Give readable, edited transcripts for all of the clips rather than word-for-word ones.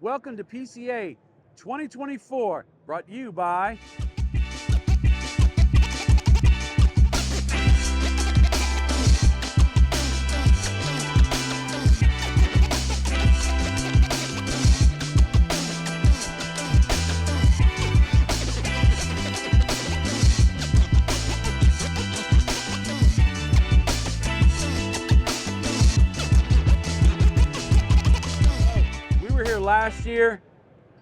Welcome to PCA 2024, brought to you by last year,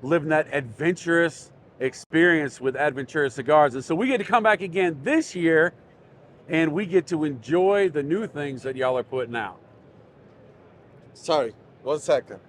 living that adventurous experience with ADVentura Cigars. And so we get to come back again this year and we get to enjoy the new things that y'all are putting out. Sorry, 1 second.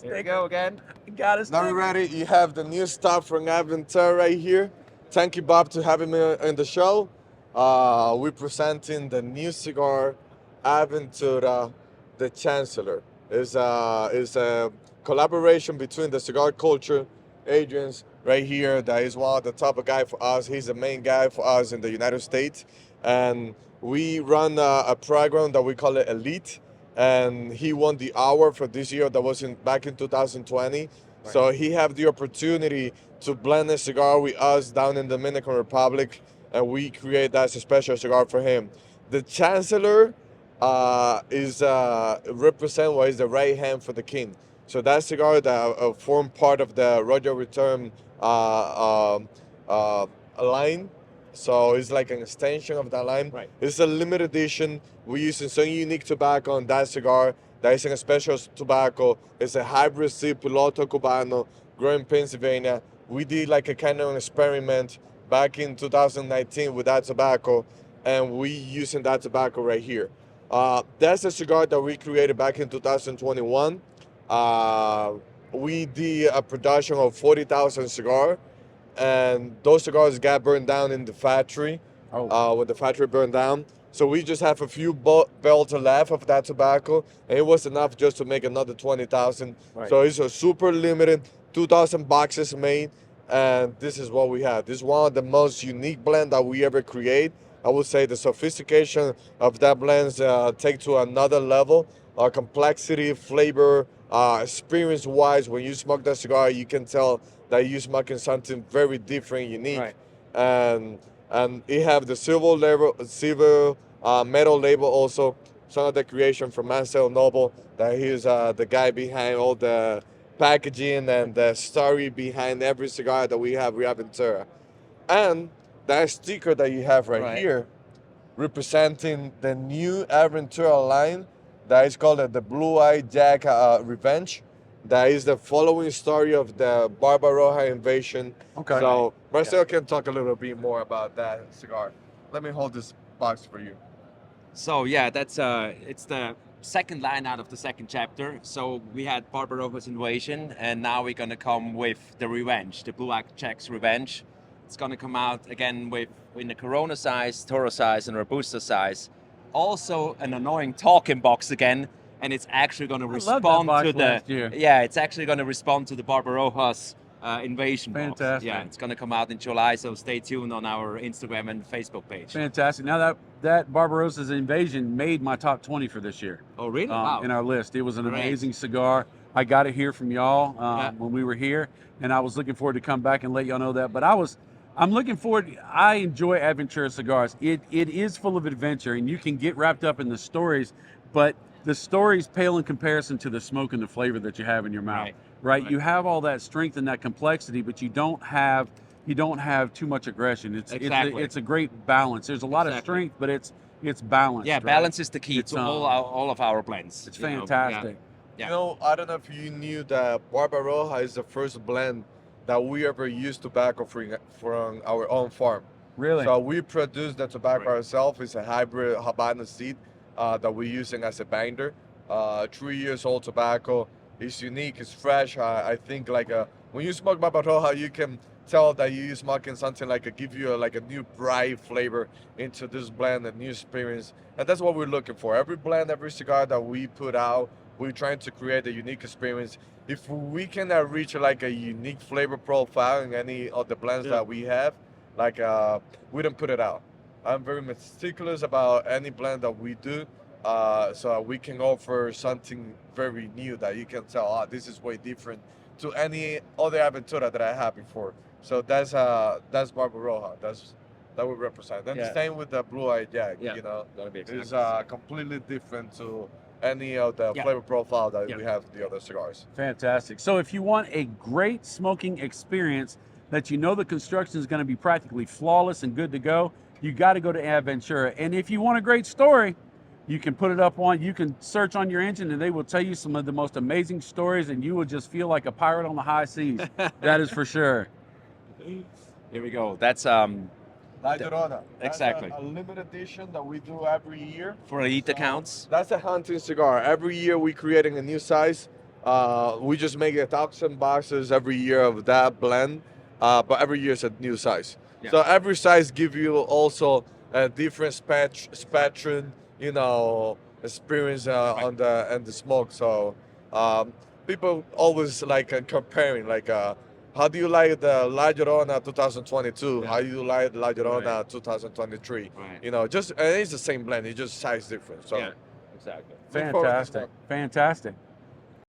Here we go again. Got us. Now we're ready. You have the new stuff from ADVentura right here. Thank you, Bob, to having me in the show. We're presenting the new cigar, ADVentura, the Chancellor. It's a collaboration between the cigar culture agents right here. That is one of the top guy for us. He's the main guy for us in the United States. And we run a program that we call it Elite. And he won the award for this year that was back in 2020. Right. So he had the opportunity to blend a cigar with us down in the Dominican Republic. And we create that as a special cigar for him. The Chancellor is represent what is the right hand for the king. So that cigar that formed part of the Roger Return line. So it's like an extension of that line. Right. It's a limited edition. We're using some unique tobacco on that cigar. That is a special tobacco. It's a hybrid seed Piloto Cubano grown in Pennsylvania. We did like a kind of experiment back in 2019 with that tobacco, and we using that tobacco right here. That's a cigar that we created back in 2021. We did a production of 40,000 cigars, and those cigars got burned down in the factory when the factory burned down. So we just have a few belts left of that tobacco, and it was enough just to make another 20,000. Right. So it's a super limited, 2,000 boxes made, and this is what we have. This is one of the most unique blend that we ever create. I would say the sophistication of that blends take to another level. Complexity, flavor, experience-wise, when you smoke that cigar, you can tell that you're smoking something very different, unique. Right. And it have the silver metal label also. Some of the creation from Marcel Noble, that he's the guy behind all the packaging and the story behind every cigar that we have ADVentura. And that sticker that you have right here, representing the new ADVentura line, that is called the Blue Eye Jack Revenge. That is the following story of the Barbaroja invasion. Okay. So Marcel can talk a little bit more about that cigar. Let me hold this box for you. So yeah, that's it's the second line out of the second chapter. So we had Barbaroja's invasion, and now we're gonna come with the Revenge, the Blue Eye Jack's Revenge. It's gonna come out again in the Corona size, Toro size, and Robusto size. Also an annoying talking box again, and it's actually going to respond to it's actually going to respond to the Barbaroja's invasion. Fantastic. Box. Yeah, it's going to come out in July, so stay tuned on our Instagram and Facebook page. Fantastic. Now that Barbarosa's invasion made my top 20 for this year. Oh, really? Wow. In our list. It was an amazing cigar. I got it here from y'all when we were here, and I was looking forward to come back and let y'all know that. But I'm looking forward. I enjoy ADVentura Cigars. It is full of adventure, and you can get wrapped up in the stories, but the stories pale in comparison to the smoke and the flavor that you have in your mouth. Right? You have all that strength and that complexity, but you don't have too much aggression. It's a great balance. There's a lot of strength, but it's balanced. Yeah, balance is the key to all of our blends. It's fantastic. Yeah. You know, I don't know if you knew that Barbaroja is the first blend that we ever use tobacco from our own farm. Really? So we produce the tobacco ourselves. It's a hybrid Habana seed that we're using as a binder. 3 years old tobacco. It's unique, it's fresh. I think when you smoke Barbaroja, you can tell that you're smoking something give you a new bright flavor into this blend, a new experience. And that's what we're looking for. Every blend, every cigar that we put out, we're trying to create a unique experience. If we cannot reach a unique flavor profile in any of the blends that we have, we don't put it out. I'm very meticulous about any blend that we do. so we can offer something very new that you can tell, oh, this is way different to any other Aventura that I had before. So that's Barbaroja. That would represent. And the same with the blue-eyed Jack. You know, it's completely different to any of the flavor profile that we have in the other cigars. Fantastic. So if you want a great smoking experience that you know the construction is going to be practically flawless and good to go, you got to go to ADVentura. And if you want a great story, you can put it up on, you can search on your engine and they will tell you some of the most amazing stories and you will just feel like a pirate on the high seas. That is for sure. Here we go. That's La Llorona. Exactly. That's a limited edition that we do every year. For elite accounts. That's a hunting cigar. Every year we're creating a new size. We just make 1,000 boxes every year of that blend, but every year is a new size. So every size gives you also a different spectrum, you know, experience on the smoke. So people always like comparing, like how do you like the La Llorona 2022? How do you like the La Llorona 2023? You know, just and it's the same blend, it's just size different. So exactly. Fantastic. Fantastic.